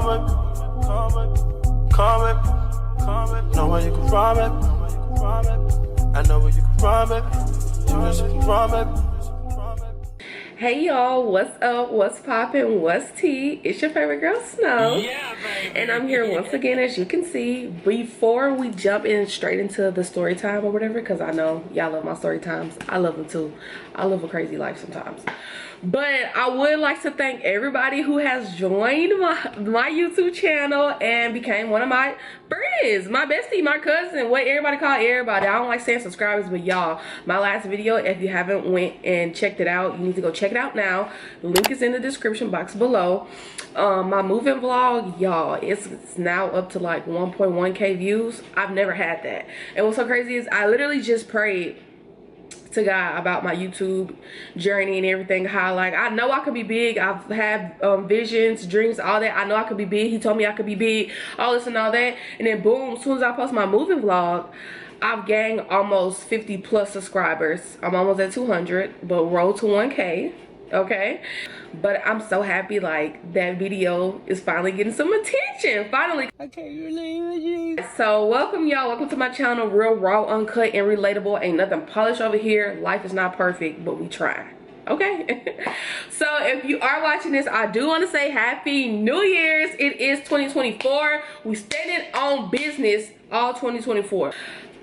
Know where you can run it. I know where you can run it. You just can run it. Hey y'all, what's up, what's poppin', what's tea? It's your favorite girl Snow. Yeah, baby. And I'm here once again, as you can see. Before we jump in straight into the story time or whatever, because I know y'all love my story times, I love them too. I live a crazy life sometimes. But I would like to thank everybody who has joined my YouTube channel and became one of my friends, my bestie, my cousin, what everybody call everybody. I don't like saying subscribers, but y'all, my last video, if you haven't went and checked it out, you need to go check it out now. The link is in the description box below. My moving vlog, y'all, it's now up to like 1.1k views. I've never had that. And what's so crazy is I literally just prayed to God about my YouTube journey and everything, how like I know I could be big. I've had visions, dreams, all that. I know I could be big. He told me I could be big, all this and all that. And then boom, as soon as I post my moving vlog, I've gained almost 50 plus subscribers. I'm almost at 200, but roll to 1k. Okay, but I'm so happy like that video is finally getting some attention. Finally, I can't believe it. So welcome y'all, welcome to my channel. Real, raw, uncut, and relatable. Ain't nothing polished over here. Life is not perfect, but we try. Okay. So if you are watching this, I do want to say happy New Year's. It is 2024. We standing on business all 2024.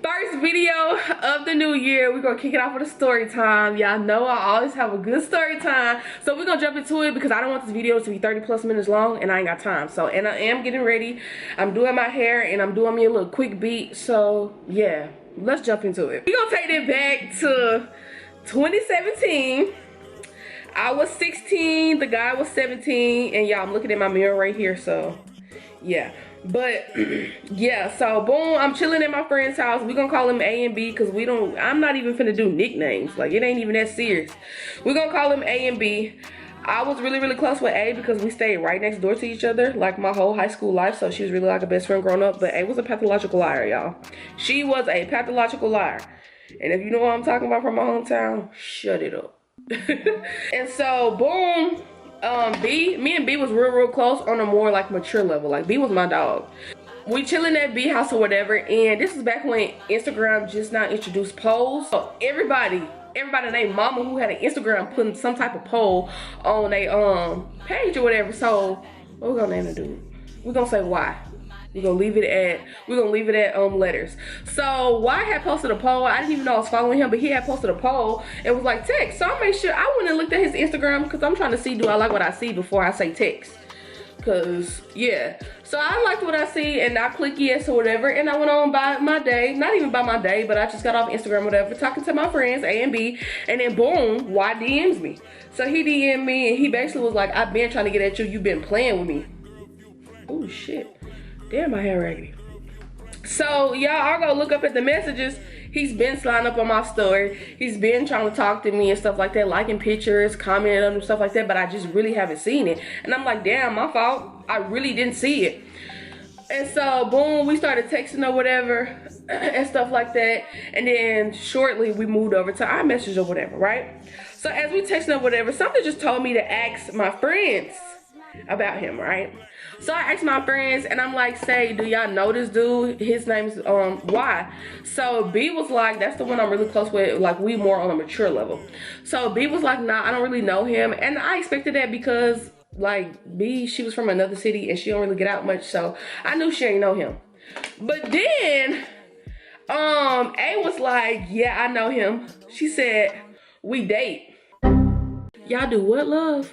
First video of the new year. We're gonna kick it off with a story time. Y'all know I always have a good story time, so we're gonna jump into it because I don't want this video to be 30 plus minutes long and I ain't got time. So, and I am getting ready. I'm doing my hair and I'm doing me a little quick beat. So yeah, let's jump into it. We're gonna take it back to 2017. I was 16, the guy was 17, and y'all, I'm looking at my mirror right here, so yeah. But yeah, so boom, I'm chilling at my friend's house. We gonna call him A and B because I'm not even finna do nicknames. Like, it ain't even that serious. We gonna call him A and B. I was really, really close with A because we stayed right next door to each other like my whole high school life. So she was really like a best friend growing up. But A was a pathological liar, y'all. She was a pathological liar. And if you know what I'm talking about from my hometown, shut it up. And so boom, me and B was real close on a more like mature level. Like, B was my dog. We chilling at B house or whatever, and this is back when Instagram just now introduced polls. So everybody named mama who had an Instagram putting some type of poll on a page or whatever. So what we gonna name the dude? We're gonna say Y. We're gonna leave it at letters. So Y had posted a poll. I didn't even know I was following him, but he had posted a poll and was like text. So I made sure I went and looked at his Instagram because I'm trying to see, do I like what I see before I say text? Cause yeah. So I liked what I see and I clicked yes or whatever, and I went on by my day. Not even by my day, but I just got off Instagram, whatever, talking to my friends, A and B, and then boom, Y DMs me. So he DM'd me and he basically was like, I've been trying to get at you, you've been playing with me. Oh shit. Damn, my hair raggedy. So y'all, I'll go look up at the messages. He's been sliding up on my story. He's been trying to talk to me and stuff like that, liking pictures, commenting on them, stuff like that, but I just really haven't seen it. And I'm like, damn, my fault. I really didn't see it. And so boom, we started texting or whatever and stuff like that. And then shortly we moved over to iMessage or whatever, right? So as we texting or whatever, something just told me to ask my friends about him, right? So I asked my friends and I'm like, say, do y'all know this dude? His name's Y. So B was like, that's the one I'm really close with, like we more on a mature level. So B was like, nah, I don't really know him. And I expected that because like B, she was from another city and she don't really get out much, so I knew she ain't know him. But then A was like, yeah, I know him. She said, we date. Y'all do what, love?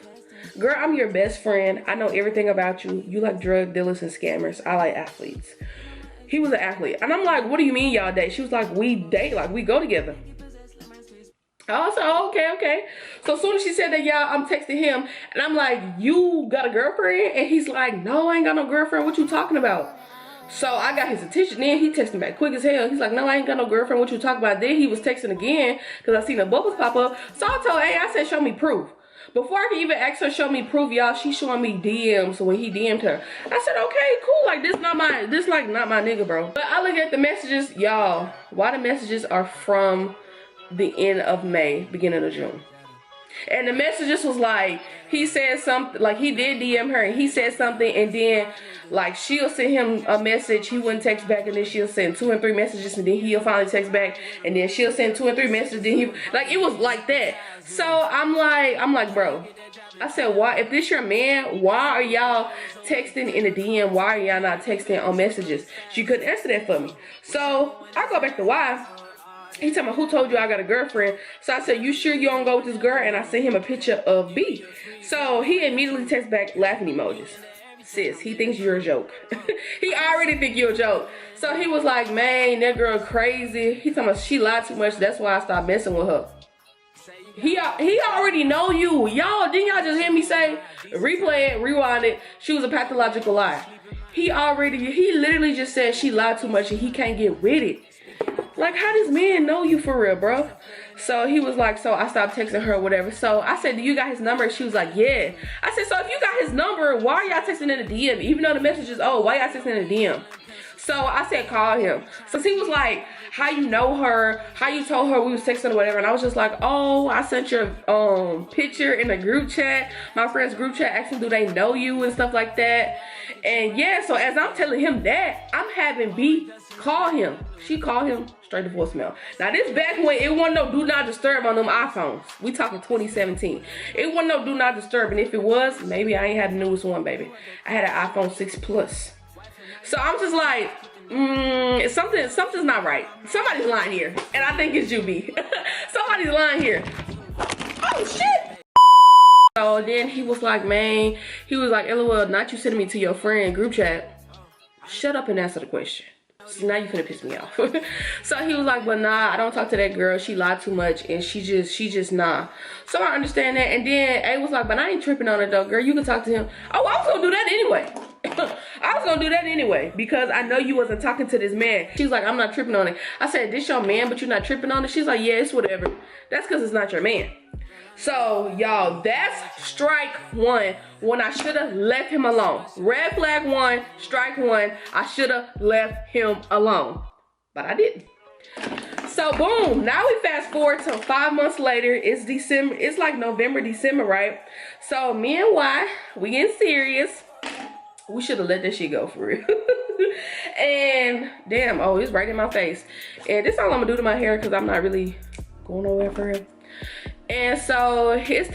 Girl, I'm your best friend. I know everything about you. You like drug dealers and scammers. I like athletes. He was an athlete. And I'm like, what do you mean y'all date? She was like, we date, like we go together. I was like, okay. So as soon as she said that, y'all, I'm texting him. And I'm like, you got a girlfriend? And he's like, no, I ain't got no girlfriend. What you talking about? So I got his attention. Then he texted me back quick as hell. He's like, no, I ain't got no girlfriend. What you talking about? Then he was texting again because I seen the bubbles pop up. So I told A, I said, show me proof. Before I could even ask her show me proof, y'all, she's showing me DMs when he DM'd her. I said, okay, cool. Like, this not my nigga, bro. But I look at the messages, y'all. Why the messages are from the end of May, beginning of June. And the messages was like, he said something, like he did DM her and he said something, and then like she'll send him a message, he wouldn't text back, and then she'll send 2 and 3 messages, and then he'll finally text back, and then she'll send 2 and 3 messages, then he, like, it was like that. So I'm like, bro, I said, why, if this your man, why are y'all texting in the DM? Why are y'all not texting on messages? She couldn't answer that for me. So I go back to why. He told me, who told you I got a girlfriend? So I said, you sure you don't go with this girl? And I sent him a picture of B. So he immediately texts back laughing emojis. Sis, he thinks you're a joke. He already think you're a joke. So he was like, man, that girl crazy. He told me she lied too much. That's why I stopped messing with her. He already know you. Y'all, didn't y'all just hear me say, replay it, rewind it, she was a pathological liar. He literally just said she lied too much and he can't get with it. Like, how does man know you for real, bro? So he was like, so I stopped texting her or whatever. So I said, do you got his number? She was like, yeah. I said, so if you got his number, why are y'all texting in the DM? Even though the message is, oh, why y'all texting in the DM? So I said, call him. So he was like, how you know her? How you told her we was texting or whatever? And I was just like, oh, I sent your picture in a group chat. My friend's group chat asking, do they know you and stuff like that? And yeah, so as I'm telling him that, I'm having B call him. She called him straight to voicemail. Now this back when it wasn't no do not disturb on them iPhones. We talking 2017. It wasn't no do not disturb, and if it was, maybe I ain't had the newest one, baby. I had an iPhone 6 Plus. So I'm just like, something's not right. Somebody's lying here, and I think it's you, B. Somebody's lying here. Oh shit. So then he was like, man, he was like, LOL, not you sending me to your friend group chat. Shut up and answer the question. So now you finna piss me off. So he was like, but nah, I don't talk to that girl. She lied too much and she just nah. So I understand that. And then A was like, but I ain't tripping on it though, girl. You can talk to him. Oh, I was gonna do that anyway. I was gonna do that anyway because I know you wasn't talking to this man. She's like, I'm not tripping on it. I said, this your man, but you're not tripping on it? She's like, yeah, it's whatever. That's because it's not your man. So y'all, that's strike one when I should have left him alone. Red flag 1, strike 1. I should have left him alone, but I didn't. So boom, now we fast forward to 5 months later. It's December. It's like November, December, right? So me and Y, we getting serious. We should have let that shit go for real. And damn, oh, it's right in my face. And this is all I'm gonna do to my hair because I'm not really going nowhere for him. And so his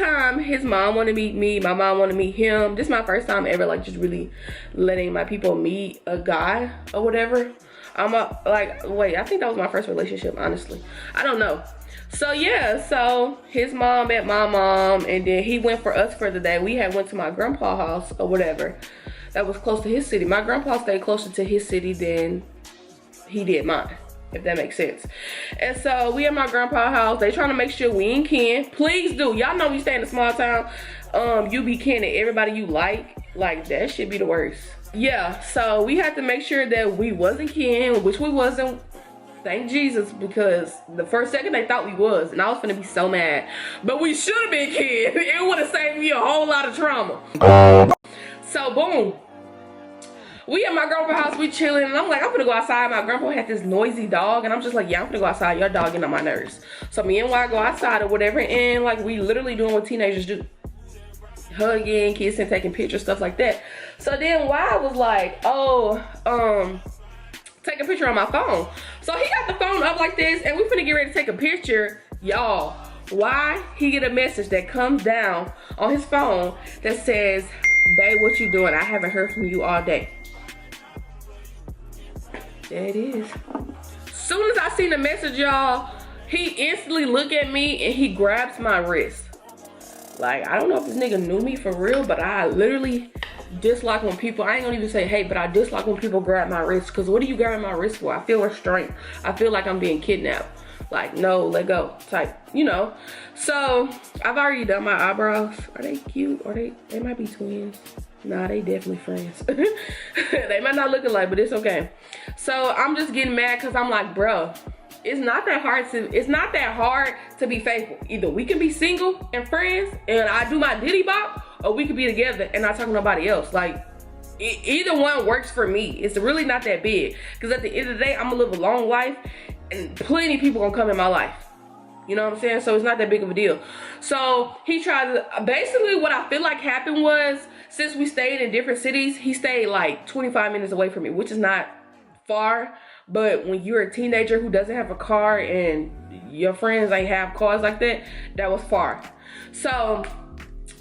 mom wanted to meet me, my mom wanted to meet him. This is my first time ever like just really letting my people meet a guy or whatever. I think that was my first relationship, honestly. I don't know. So yeah, so his mom met my mom, and then he went for us for the day. We had went to my grandpa's house or whatever. That was close to his city. My grandpa stayed closer to his city than he did mine, if that makes sense. And so we at my grandpa's house. They trying to make sure we ain't kin. Please do. Y'all know we stay in a small town. You be kin to everybody you like that should be the worst. Yeah, so we had to make sure that we wasn't kin, which we wasn't. Thank Jesus, because the first second they thought we was, and I was gonna be so mad. But we should have been kin. It would have saved me a whole lot of trauma. So boom. We at my grandpa's house, we chilling, and I'm like, I'm gonna go outside. My grandpa had this noisy dog, and I'm just like, yeah, I'm gonna go outside. Your dog getting on my nerves. So me and Y go outside or whatever, and like we literally doing what teenagers do. Hugging, kissing, taking pictures, stuff like that. So then Y was like, oh, take a picture on my phone. So he got the phone up like this, and we finna get ready to take a picture. Y'all, why he get a message that comes down on his phone that says, babe, what you doing? I haven't heard from you all day. There it is. Soon as I seen the message, y'all, he instantly look at me and he grabs my wrist. Like, I don't know if this nigga knew me for real, but I literally dislike when people, I ain't gonna even say hey, but I dislike when people grab my wrist. Because what are you grabbing my wrist for? I feel restraint. I feel like I'm being kidnapped. Like, no, let go type, you know. So I've already done my eyebrows. Are they cute? Or they might be twins. Nah, they definitely friends. They might not look alike, but it's okay. So I'm just getting mad because I'm like, bro, it's not that hard to be faithful. Either we can be single and friends and I do my diddy bop, or we could be together and not talk to nobody else. Like, either one works for me. It's really not that big. Because at the end of the day, I'm gonna live a long life and plenty of people gonna come in my life. You know what I'm saying? So it's not that big of a deal. So he tried to, basically what I feel like happened was, since we stayed in different cities, he stayed like 25 minutes away from me, which is not far. But when you're a teenager who doesn't have a car and your friends ain't have cars like that, that was far. So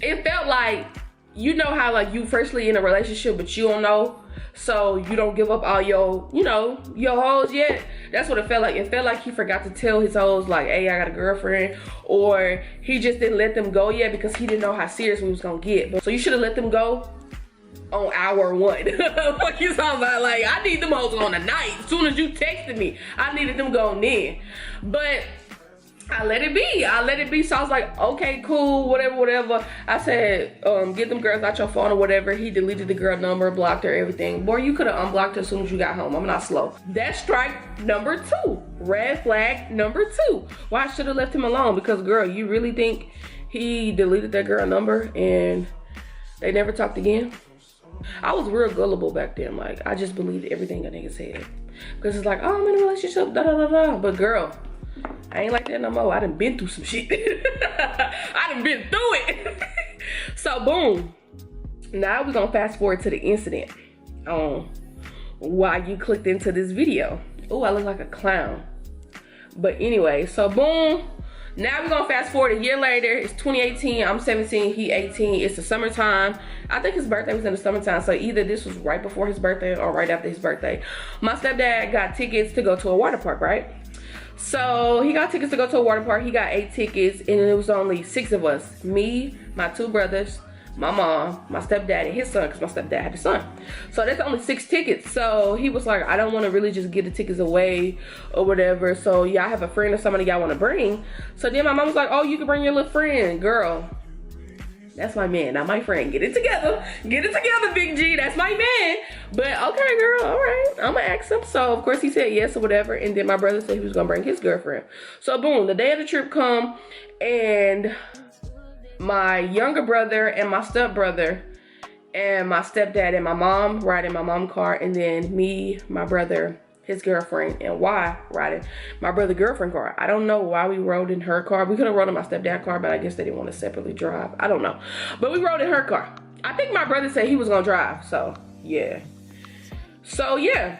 it felt like, you know how like you firstly in a relationship but you don't know, so you don't give up all your, you know, your hoes yet. That's what it felt like. It felt like he forgot to tell his hoes like, hey, I got a girlfriend, or he just didn't let them go yet because he didn't know how serious we was gonna get. So you should have let them go on hour 1. What you talking about? Like, I need them hoes on the night. As soon as you texted me, I needed them going in. But I let it be. I let it be. So I was like, okay, cool, whatever. I said, get them girls out your phone or whatever. He deleted the girl number, blocked her, everything. Boy, you could have unblocked her as soon as you got home. I'm not slow. That's strike number 2. Red flag number 2. Why I should have left him alone? Because, girl, you really think he deleted that girl number and they never talked again? I was real gullible back then. Like, I just believed everything a nigga said. Because it's like, oh, I'm in a relationship, da-da-da-da. But, girl, I ain't like that no more. I done been through some shit. I done been through it. So boom. Now we're gonna fast forward to the incident on why you clicked into this video. Oh, I look like a clown. But anyway, so boom. Now we're gonna fast forward a year later. It's 2018. I'm 17. He 18. It's the summertime. I think his birthday was in the summertime. So either this was right before his birthday or right after his birthday. My stepdad got tickets to go to a water park, right? So he got tickets to go to a water park. He got 8 tickets, and it was only 6 of us. Me, my 2 brothers, my mom, my stepdad, and his son, because my stepdad had a son. So that's only 6 tickets. So he was like, I don't want to really just give the tickets away or whatever. So y'all have a friend or somebody y'all want to bring. So then my mom was like, oh, you can bring your little friend. Girl, that's my man, not my friend. Get it together. Get it together, Big G. That's my man. But okay, girl, all right. I'm gonna ask him. So of course he said yes or whatever. And then my brother said he was gonna bring his girlfriend. So boom, the day of the trip come, and my younger brother and my stepbrother and my stepdad and my mom riding my mom's car, and then me, my brother, his girlfriend, and why riding my brother's girlfriend car. I don't know why we rode in her car. We could have rode in my stepdad's car, but I guess they didn't want to separately drive. I don't know. But we rode in her car. I think my brother said he was gonna drive, so yeah. So yeah.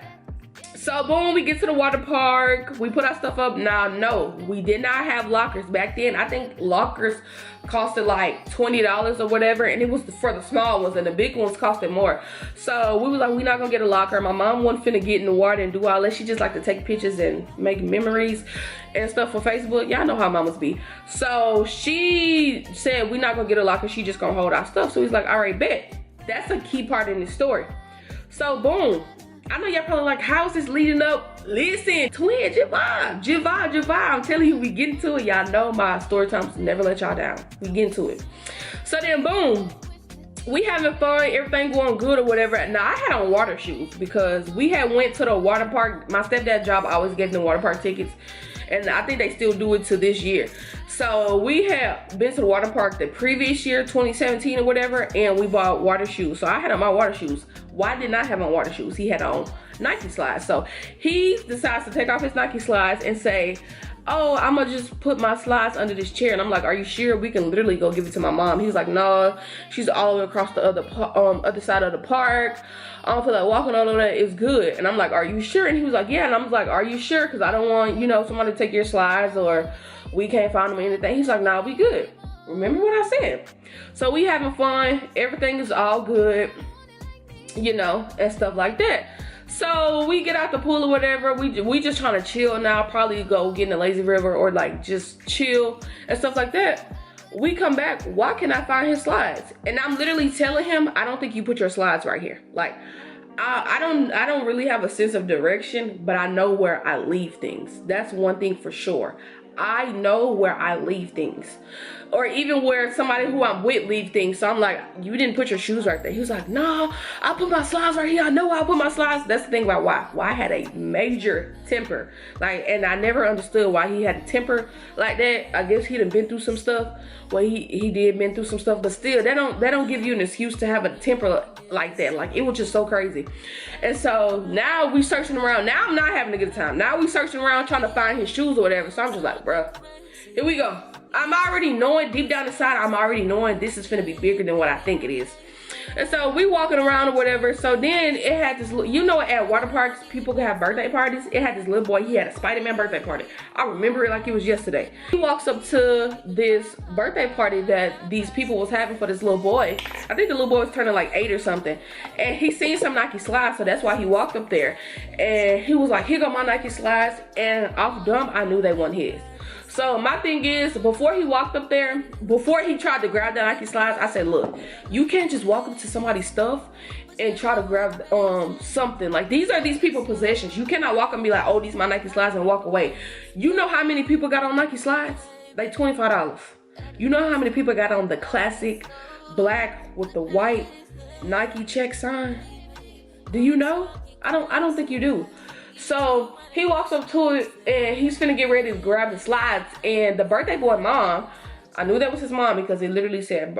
So boom, we get to the water park. We put our stuff up. Now, no, we did not have lockers. Back then, I think lockers costed like $20 or whatever, and it was for the small ones, and the big ones costed more. So we was like, we're not gonna get a locker. My mom wasn't finna get in the water and do all that. She just like to take pictures and make memories and stuff for Facebook. Y'all know how mamas be. So she said, we're not gonna get a locker. She just gonna hold our stuff. So he's like, all right, bet. That's a key part in this story. So boom. I know y'all probably like, how's this leading up? Listen, twin, Javon. I'm telling you, we get into it. Y'all know my story times never let y'all down. We get into it. So then boom, we having fun, everything going good or whatever. Now I had on water shoes because we had went to the water park. My stepdad's job always gave them water park tickets, and I think they still do it to this year. So we had been to the water park the previous year, 2017 or whatever, and we bought water shoes. So I had on my water shoes. Why did not have on water shoes? He had on Nike slides. So he decides to take off his Nike slides and say, oh, I'm gonna just put my slides under this chair. And I'm like, are you sure? We can literally go give it to my mom. He was like, no, she's all the way across the other side of the park. I don't feel like walking all over that. It's good. And I'm like, are you sure? And he was like, yeah. And I'm like, are you sure? Because I don't want, you know, somebody to take your slides or we can't find them or anything. He's like, nah, we good. Remember what I said. So we having fun. Everything is all good, you know, and stuff like that. So we get out the pool or whatever. We just trying to chill now. Probably go get in the lazy river or like just chill and stuff like that. We come back. Why can't I find his slides? And I'm literally telling him, I don't think you put your slides right here. Like, I don't really have a sense of direction, but I know where I leave things. That's one thing for sure. I know where I leave things. Or even where somebody who I'm with leave things. So I'm like, you didn't put your shoes right there. He was like, no, I put my slides right here. I know I put my slides. That's the thing about why I had a major temper. Like, and I never understood why he had a temper like that. I guess he done been through some stuff. Well, he did been through some stuff, but still, that don't give you an excuse to have a temper like that. Like, it was just so crazy. And so now we searching around. Now I'm not having a good time. Now we searching around trying to find his shoes or whatever. So I'm just like, bruh, Here we go. I'm already knowing, deep down inside, I'm already knowing this is finna be bigger than what I think it is. And so we walking around or whatever. So then it had this, you know, at water parks, people can have birthday parties. It had this little boy, he had a Spider-Man birthday party. I remember it like it was yesterday. He walks up to this birthday party that these people was having for this little boy. I think the little boy was turning like 8 or something. And he seen some Nike slides, so that's why he walked up there. And he was like, here go my Nike slides. And off dumb, I knew they weren't his. So my thing is, before he walked up there, before he tried to grab the Nike slides, I said, look, you can't just walk up to somebody's stuff and try to grab something. Like, these are these people's possessions. You cannot walk and be like, oh, these are my Nike slides, and walk away. You know how many people got on Nike slides? Like $25. You know how many people got on the classic black with the white Nike check sign? Do you know? I don't think you do. So he walks up to it and he's finna get ready to grab the slides, and the birthday boy mom, I knew that was his mom because it literally said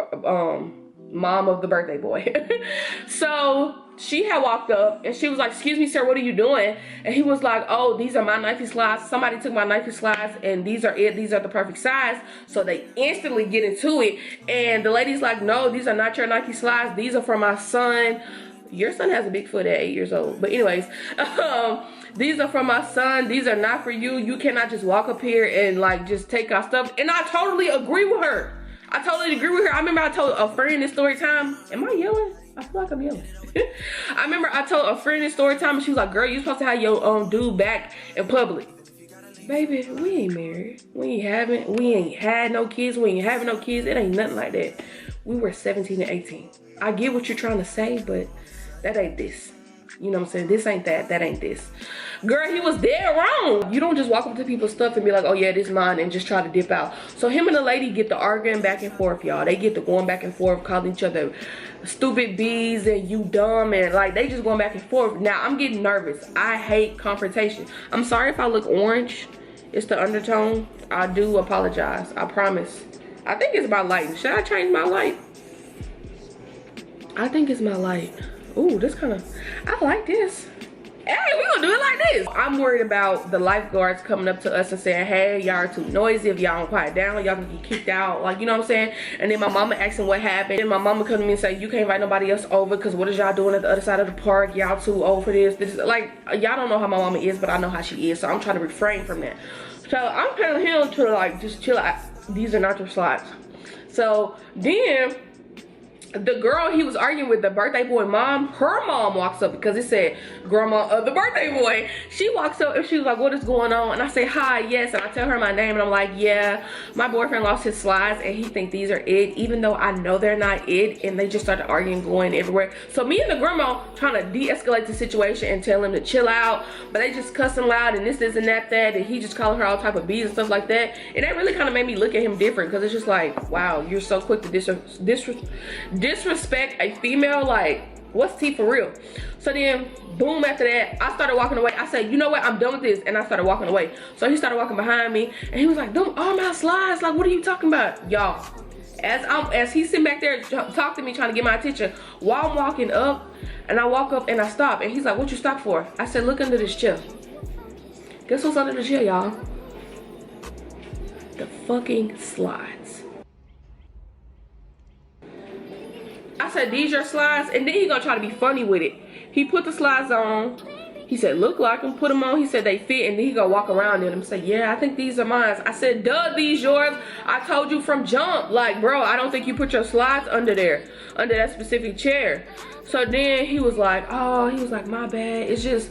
mom of the birthday boy. So she had walked up and she was like, excuse me, sir, what are you doing? And he was like, oh, these are my Nike slides. Somebody took my Nike slides and these are it. These are the perfect size. So they instantly get into it. And the lady's like, no, these are not your Nike slides. These are for my son. Your son has a big foot at 8 years old. But anyways, these are for my son. These are not for you. You cannot just walk up here and like just take our stuff. And I totally agree with her. I totally agree with her. I remember I told a friend in story time. Am I yelling? I feel like I'm yelling. I remember I told a friend in story time and she was like, girl, you supposed to have your dude back in public. Baby, we ain't married. We ain't had no kids. We ain't having no kids. It ain't nothing like that. We were 17 and 18. I get what you're trying to say, but that ain't this. You know what I'm saying? This ain't that. That ain't this. Girl, he was dead wrong. You don't just walk up to people's stuff and be like, oh yeah, this is mine, and just try to dip out. So him and the lady get to arguing back and forth, y'all. They get to going back and forth, calling each other stupid bees and you dumb, and like they just going back and forth. Now I'm getting nervous. I hate confrontation. I'm sorry if I look orange. It's the undertone. I do apologize. I promise. I think it's my light. Should I change my light? I think it's my light. Ooh, this kind of, I like this. Hey, we gonna do it like this. I'm worried about the lifeguards coming up to us and saying, hey, y'all are too noisy. If y'all don't quiet down, y'all can get kicked out. Like, you know what I'm saying? And then my mama asking what happened. And my mama come to me and say, you can't invite nobody else over because what is y'all doing at the other side of the park? Y'all too old for this. Like, y'all don't know how my mama is, but I know how she is. So I'm trying to refrain from that. So I'm telling him to like, just chill out. These are not your slides. So then the girl he was arguing with, the birthday boy mom, her mom walks up because it said grandma of the birthday boy. She walks up and she was like, what is going on? And I say, hi, yes. And I tell her my name and I'm like, yeah, my boyfriend lost his slides and he think these are it, even though I know they're not it. And they just started arguing, going everywhere. So me and the grandma trying to de-escalate the situation and tell him to chill out, but they just cussing loud and this and that, and he just calling her all type of bees and stuff like that. And that really kind of made me look at him different because it's just like, wow, you're so quick to disrespect a female. Like, what's tea for real? So then boom, after that I started walking away. I said, you know what, I'm done with this, and I started walking away. So he started walking behind me and he was like, them all my slides, like what are you talking about? Y'all, as he's sitting back there talking to me, trying to get my attention, while I'm walking up, and I walk up and I stop and he's like, what you stop for? I said, look under this chair. Guess what's under the chair, y'all? The fucking slides. I said, these your slides? And then he gonna try to be funny with it. He put the slides on. He said, look like them, put them on. He said they fit, and then he gonna walk around in them and say, yeah, I think these are mine. I said, duh, these yours. I told you from jump. Like, bro, I don't think you put your slides under there, under that specific chair. So then he was like, oh, he was like, my bad. It's just,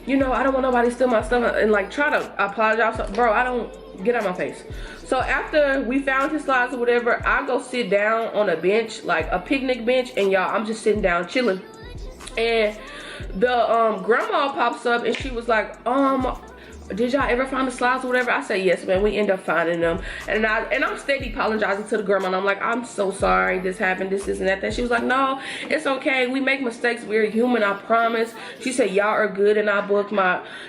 you know, I don't want nobody to steal my stuff and like try to apologize. So, bro, I don't, get out my face. So after we found his slides or whatever, I go sit down on a bench, like a picnic bench, and y'all, I'm just sitting down chilling. And the grandma pops up and she was like, did y'all ever find the slides or whatever? I said, yes, man, we end up finding them. And I'm steady apologizing to the grandma, and I'm like, I'm so sorry this happened, this and that. She was like, no, it's okay, we make mistakes, we're human, I promise. She said, y'all are good in our book.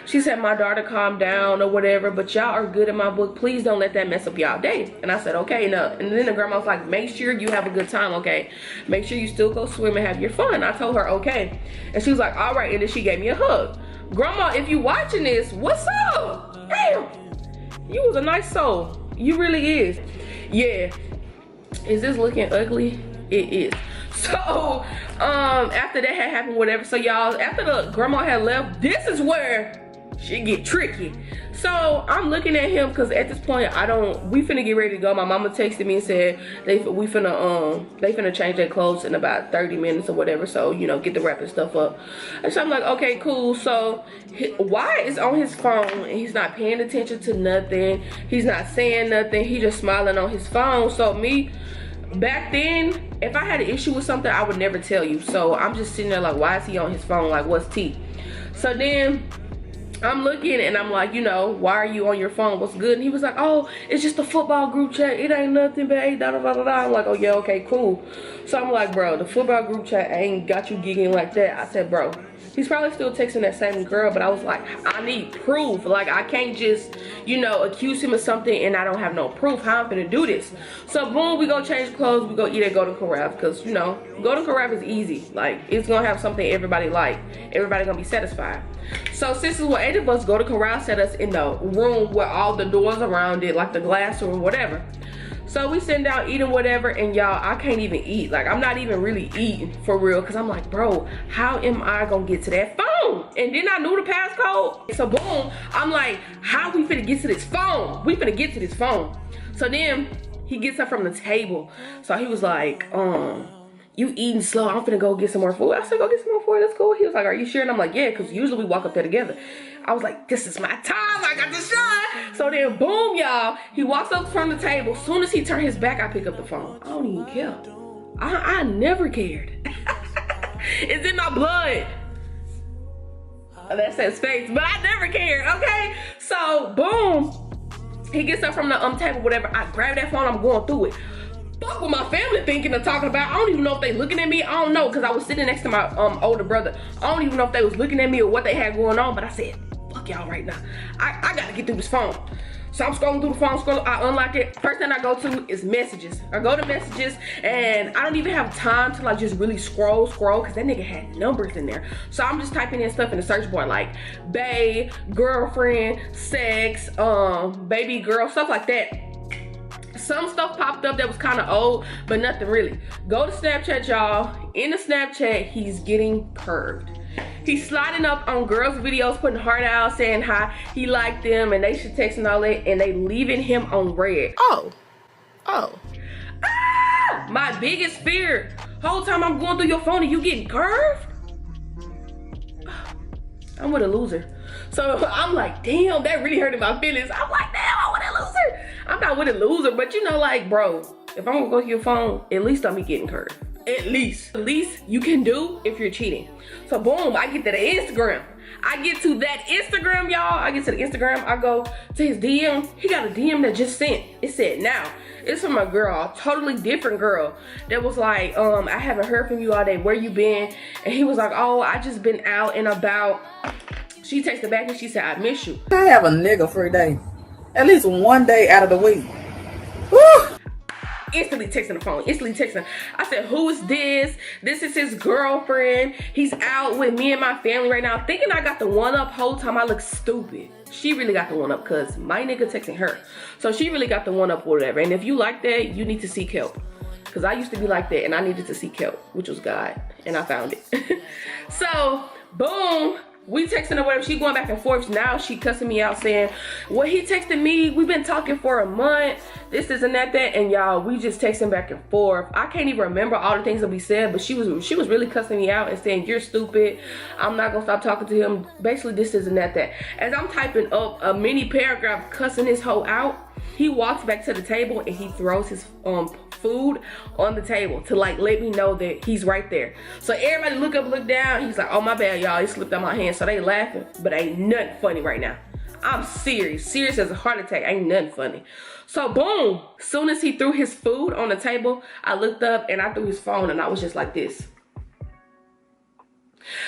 She said, my daughter calmed down or whatever, but y'all are good in my book. Please don't let that mess up y'all day. And I said, okay, no. And then the grandma was like, make sure you have a good time, okay? Make sure you still go swim and have your fun. I told her, okay. And she was like, all right. And then she gave me a hug. Grandma, if you watching this, what's up? Damn, you was a nice soul. You really is. Yeah. Is this looking ugly? It is. So after that had happened, whatever, so y'all, after the grandma had left, this is where shit get tricky. So I'm looking at him because at this point we finna get ready to go. My mama texted me and said they finna change their clothes in about 30 minutes or whatever, so you know, get the wrapping stuff up. And so I'm like, okay, cool. So Wyatt is on his phone and he's not paying attention to nothing, he's not saying nothing, he just smiling on his phone. So me, back then, if I had an issue with something, I would never tell you. So I'm just sitting there like, why is he on his phone? Like, what's tea? So then I'm looking and I'm like, you know, why are you on your phone? What's good? And he was like, oh, it's just a football group chat. It ain't nothing, babe. Da, da, da, da, da. I'm like, oh yeah, okay, cool. So I'm like, bro, the football group chat ain't got you gigging like that. I said, bro, he's probably still texting that same girl, but I was like, I need proof. Like, I can't just, you know, accuse him of something and I don't have no proof. How I'm gonna do this? So boom, we go change clothes. We go eat at Golden Corral because, you know, Golden Corral is easy. Like, it's gonna have something everybody like. Everybody gonna be satisfied. So sisters, what 8 of us go to Corral, set us in the room where all the doors around it, like the glass room, whatever. So we sitting down eating whatever, and y'all, I can't even eat. Like, I'm not even really eating for real, because I'm like, bro, how am I gonna get to that phone? And then I knew the passcode. So boom, I'm like, how we finna get to this phone? We finna get to this phone. So then he gets up from the table. So he was like, you eating slow, I'm finna go get some more food. I said, go get some more food, that's cool. He was like, are you sure? And I'm like, yeah, because usually we walk up there together. I was like, this is my time, I got to shine. So then boom, y'all, he walks up from the table. As soon as he turned his back, I pick up the phone. I don't even care. I never cared. It's in my blood. That says face, but I never cared, okay? So boom, he gets up from the table, whatever. I grab that phone, I'm going through it. Fuck what my family thinking or talking about. I don't even know if they looking at me. I don't know, because I was sitting next to my older brother. I don't even know if they was looking at me or what they had going on, but I said, fuck y'all right now. I gotta get through this phone. So I'm scrolling through the phone, I unlock it. First thing I go to is messages. I go to messages and I don't even have time to like just really scroll, because that nigga had numbers in there. So I'm just typing in stuff in the search bar like bae, girlfriend, sex, baby girl, stuff like that. Some stuff popped up that was kind of old, but nothing really. Go to Snapchat, y'all. In the Snapchat, he's getting curved. He's sliding up on girls' videos, putting heart out, saying how he liked them and they should text and all that, and they leaving him on red. Oh. Ah! My biggest fear. Whole time I'm going through your phone and you getting curved? I'm with a loser. So I'm like, damn, that really hurted my feelings. I'm like, damn, I'm with a loser. I'm not with a loser, but you know, like, bro, if I'm gonna go to your phone, at least I'm getting curved. At least you can do if you're cheating. So boom, I get to the Instagram. I get to that Instagram, y'all. I get to the Instagram. I go to his DM. He got a DM that just sent. It said, now. It's from a girl, a totally different girl. That was like, I haven't heard from you all day. Where you been? And he was like, oh, I just been out and about. She texted back and she said, I miss you. I have a nigga free day. At least one day out of the week. Woo! Instantly texting the phone, instantly texting. I said, who is this? This is his girlfriend. He's out with me and my family right now. Thinking I got the one up. Whole time I look stupid. She really got the one up because my nigga texting her. So she really got the one up or whatever. And if you like that, you need to seek help. Because I used to be like that and I needed to seek help, which was God. And I found it. So, boom. We texting or whatever, she going back and forth. Now she cussing me out saying, well, he texted me, we've been talking for a month, this and that. And y'all, we just texting back and forth. I can't even remember all the things that we said, but she was really cussing me out and saying, you're stupid, I'm not gonna stop talking to him, basically this and that. As I'm typing up a mini paragraph cussing this hoe out, he walks back to the table and he throws his food on the table to like let me know that he's right there. So everybody look up, look down. He's like, oh my bad, y'all, it slipped out my hand. So they laughing, but ain't nothing funny right now. I'm serious as a heart attack. Ain't nothing funny. So boom, soon as he threw his food on the table, I looked up and I threw his phone and I was just like this.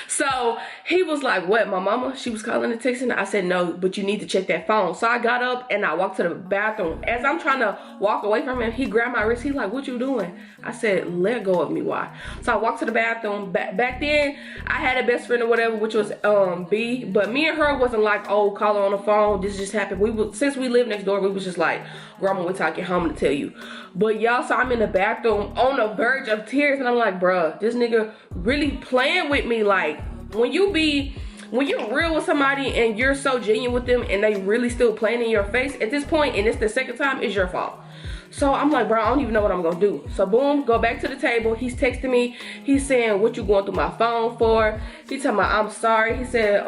So he was like, what, my mama? She was calling and texting. I said, no, but you need to check that phone. So I got up and I walked to the bathroom. As I'm trying to walk away from him, he grabbed my wrist. He's like, what you doing? I said, let go of me. Why? So I walked to the bathroom. Back then, I had a best friend or whatever, which was B. But me and her wasn't like, oh, call her on the phone. This just happened. Since we lived next door, we was just like, Grandma, wait till I get home to tell you. But y'all, so I'm in the bathroom on the verge of tears. And I'm like, bruh, this nigga really playing with me. Like, when you're real with somebody and you're so genuine with them and they really still playing in your face, at this point, and it's the second time, it's your fault. So I'm like, bro, I don't even know what I'm gonna do. So boom, go back to the table. He's texting me. He's saying, what you going through my phone for? He's telling me, I'm sorry. He said,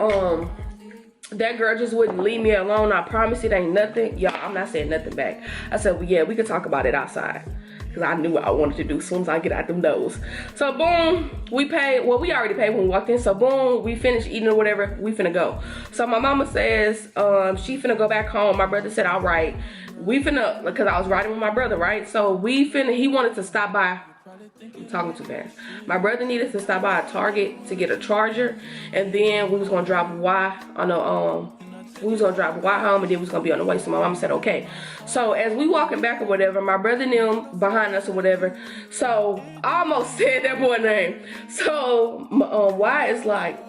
that girl just wouldn't leave me alone. I promise it ain't nothing. Y'all, I'm not saying nothing back. I said, well, yeah, we could talk about it outside. Because I knew what I wanted to do as soon as I get out them doors. So boom, we paid. Well, we already paid when we walked in. So boom, we finished eating or whatever. We finna go. So my mama says she finna go back home. My brother said, all right. We finna, because I was riding with my brother, right? So he wanted to stop by. I'm talking too fast. My brother needed to stop by a Target to get a charger. And then we was gonna drop Y on the we was gonna drive Y home and then we was gonna be on the way. So my mom said, okay. So as we walking back or whatever, my brother and them behind us or whatever. So I almost said that boy name. So Y is like,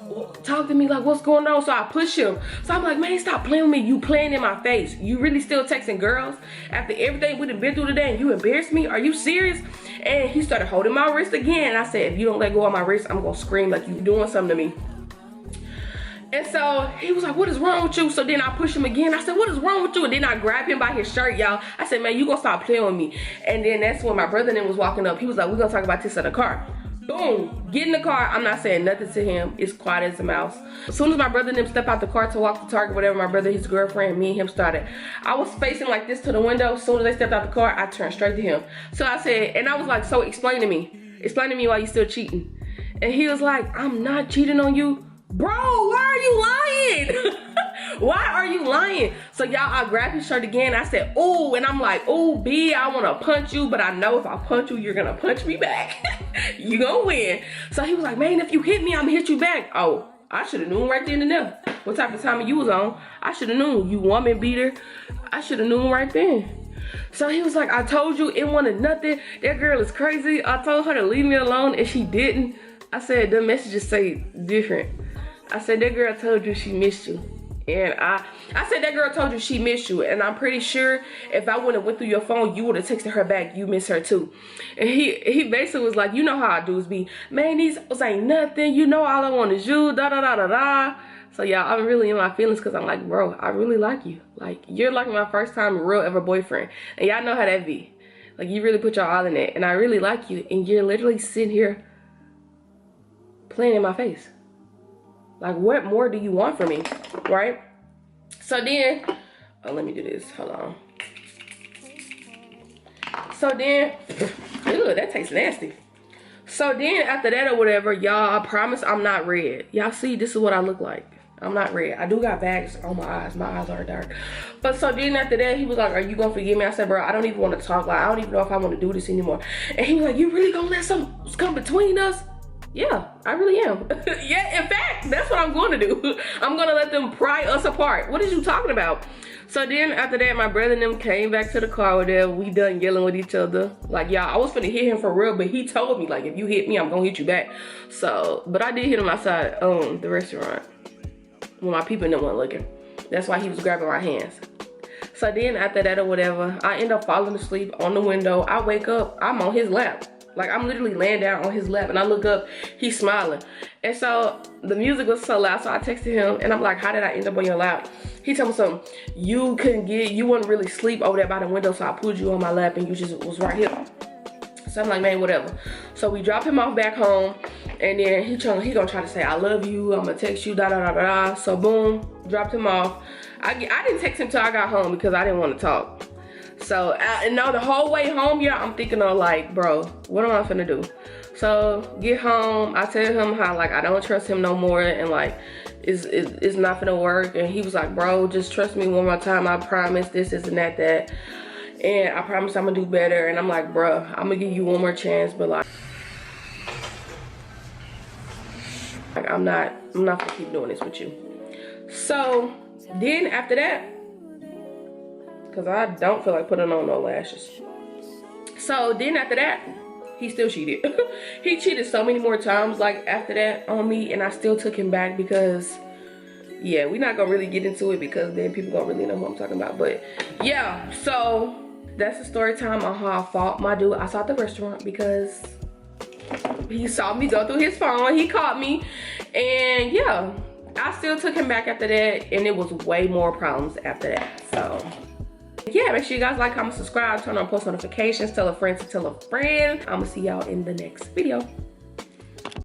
talk to me, like, what's going on? So I push him. So I'm like, man, stop playing with me. You playing in my face. You really still texting girls after everything we done been through today and you embarrassed me? Are you serious? And he started holding my wrist again. I said, if you don't let go of my wrist, I'm gonna scream like you doing something to me. And so he was like, what is wrong with you? So then I pushed him again. I said, what is wrong with you? And then I grabbed him by his shirt, y'all. I said, man, you gonna stop playing with me. And then that's when my brother then was walking up. He was like, we're gonna talk about this in the car. Boom, get in the car. I'm not saying nothing to him. It's quiet as a mouse. As soon as my brother and them step out the car to walk to Target, whatever, my brother, his girlfriend, me and him started. I was facing like this to the window. As soon as they stepped out the car, I turned straight to him. So I said, and I was like, so explain to me why you still cheating. And he was like, I'm not cheating on you. Bro, why are you lying? Why are you lying? So y'all, I grabbed his shirt again. I said, ooh, and I'm like, ooh, B, I want to punch you, but I know if I punch you, you're going to punch me back. You going to win. So he was like, man, if you hit me, I'm going to hit you back. Oh, I should have known right then and there what type of timing you was on. I should have known, you woman beater. I should have known right then. So he was like, I told you it wanted nothing. That girl is crazy. I told her to leave me alone and she didn't. I said, the messages say different. I said, that girl told you she missed you. And I said, that girl told you she missed you. And I'm pretty sure if I wouldn't have went through your phone, you would have texted her back, you miss her too. And he basically was like, you know how I dudes be. Man, these ain't nothing. You know all I want is you, da da da da da. So y'all, I'm really in my feelings because I'm like, bro, I really like you. Like, you're like my first time real ever boyfriend. And y'all know how that be. Like, you really put your all in it. And I really like you. And you're literally sitting here playing in my face. Like, what more do you want from me, right? So then, let me do this, hold on. So then, ew, that tastes nasty. So then after that or whatever, y'all, I promise I'm not red. Y'all see, this is what I look like. I'm not red. I do got bags on my eyes. My eyes are dark. But so then after that, he was like, are you gonna forgive me? I said, bro, I don't even want to talk. Like, I don't even know if I want to do this anymore. And he was like, you really gonna let something come between us? Yeah, I really am. Yeah, in fact, that's what I'm going to do. I'm going to let them pry us apart. What is you talking about? So then after that, my brother and them came back to the car with them. We done yelling with each other. Like, y'all, I was finna hit him for real, but he told me, like, if you hit me, I'm going to hit you back. So, but I did hit him outside the restaurant when my people didn't want looking. That's why he was grabbing my hands. So then after that or whatever, I end up falling asleep on the window. I wake up, I'm on his lap. Like, I'm literally laying down on his lap and I look up, he's smiling. And so the music was so loud, so I texted him and I'm like, how did I end up on your lap? He told me something, you wouldn't really sleep over there by the window, so I pulled you on my lap and you just was right here. So I'm like, man, whatever. So we drop him off back home and then he gonna try to say, I love you, I'm gonna text you, da da da da da. So boom, dropped him off. I didn't text him till I got home because I didn't want to talk. So, and now the whole way home, yeah, I'm thinking of like, bro, what am I finna do? So, get home, I tell him how, like, I don't trust him no more, and like, it's not finna work. And he was like, bro, just trust me one more time, I promise, this, and that. And I promise I'm gonna do better. And I'm like, bro, I'm gonna give you one more chance, but like, Like, I'm not gonna keep doing this with you. So then after that, because I don't feel like putting on no lashes. So then after that, he still cheated. He cheated so many more times like after that on me, and I still took him back because, yeah, we're not gonna really get into it because then people gonna really know who I'm talking about. But yeah, so that's the story time on how I fought my dude outside the restaurant because he saw me go through his phone. He caught me, and yeah, I still took him back after that, and it was way more problems after that. So yeah, make sure you guys like, comment, subscribe, turn on post notifications, tell a friend to tell a friend. I'm gonna see y'all in the next video.